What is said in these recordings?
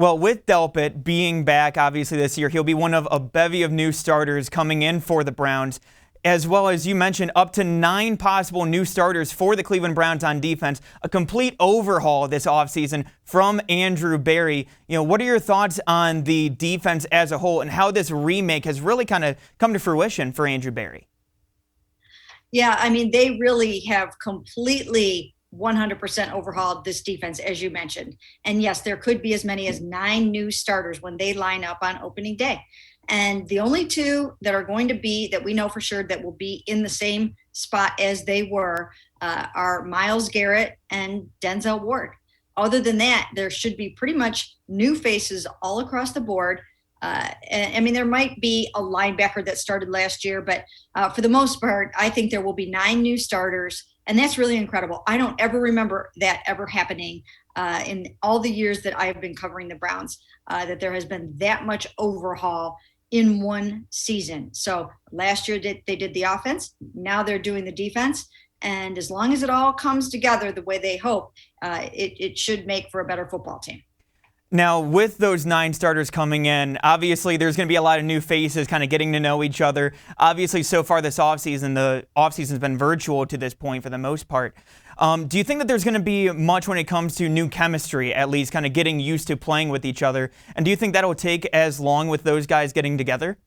Well, with Delpit being back, obviously, this year, he'll be one of a bevy of new starters coming in for the Browns, as well as you mentioned, up to 9 possible new starters for the Cleveland Browns on defense, a complete overhaul this offseason from Andrew Berry. What are your thoughts on the defense as a whole and how this remake has really kind of come to fruition for Andrew Berry? Yeah, I mean, they really have completely 100% overhauled this defense, as you mentioned. And yes, there could be as many as 9 new starters when they line up on opening day. And the only 2 that are going to be, that we know for sure that will be in the same spot as they were, are Myles Garrett and Denzel Ward. Other than that, there should be pretty much new faces all across the board. I mean, there might be a linebacker that started last year, but for the most part, I think there will be 9 new starters. And that's really incredible. I don't ever remember that ever happening in all the years that I've been covering the Browns, that there has been that much overhaul in one season. So last year they did the offense. Now they're doing the defense. And as long as it all comes together the way they hope, it should make for a better football team. Now, with those 9 starters coming in, obviously there's going to be a lot of new faces kind of getting to know each other. Obviously, so far this offseason, the offseason's been virtual to this point for the most part. Do you think that there's going to be much when it comes to new chemistry, at least kind of getting used to playing with each other? And do you think that'll take as long with those guys getting together?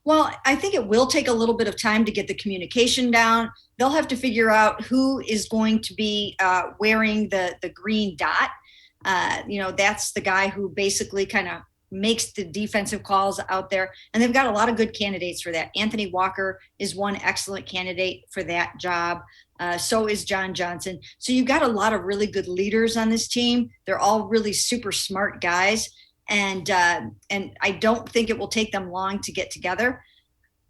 Well, I think it will take a little bit of time to get the communication down. They'll have to figure out who is going to be wearing the green dot. That's the guy who basically kind of makes the defensive calls out there. And they've got a lot of good candidates for that. Anthony Walker is one excellent candidate for that job. So is John Johnson. So you've got a lot of really good leaders on this team. They're all really super smart guys. And I don't think it will take them long to get together.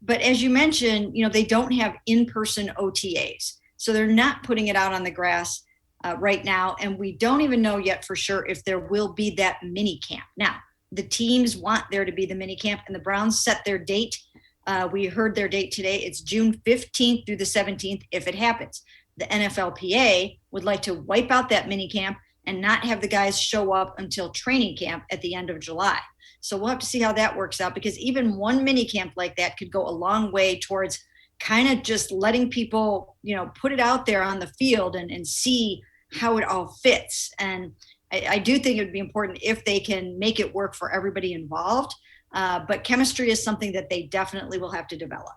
But as you mentioned, they don't have in-person OTAs. So they're not putting it out on the grass right now, and we don't even know yet for sure if there will be that mini camp. Now, the teams want there to be the mini camp, and the Browns set their date. We heard their date today. It's June 15th through the 17th if it happens. The NFLPA would like to wipe out that mini camp and not have the guys show up until training camp at the end of July. So we'll have to see how that works out, because even one mini camp like that could go a long way towards kind of just letting people, put it out there on the field and see how it all fits. And I do think it would be important if they can make it work for everybody involved. But chemistry is something that they definitely will have to develop.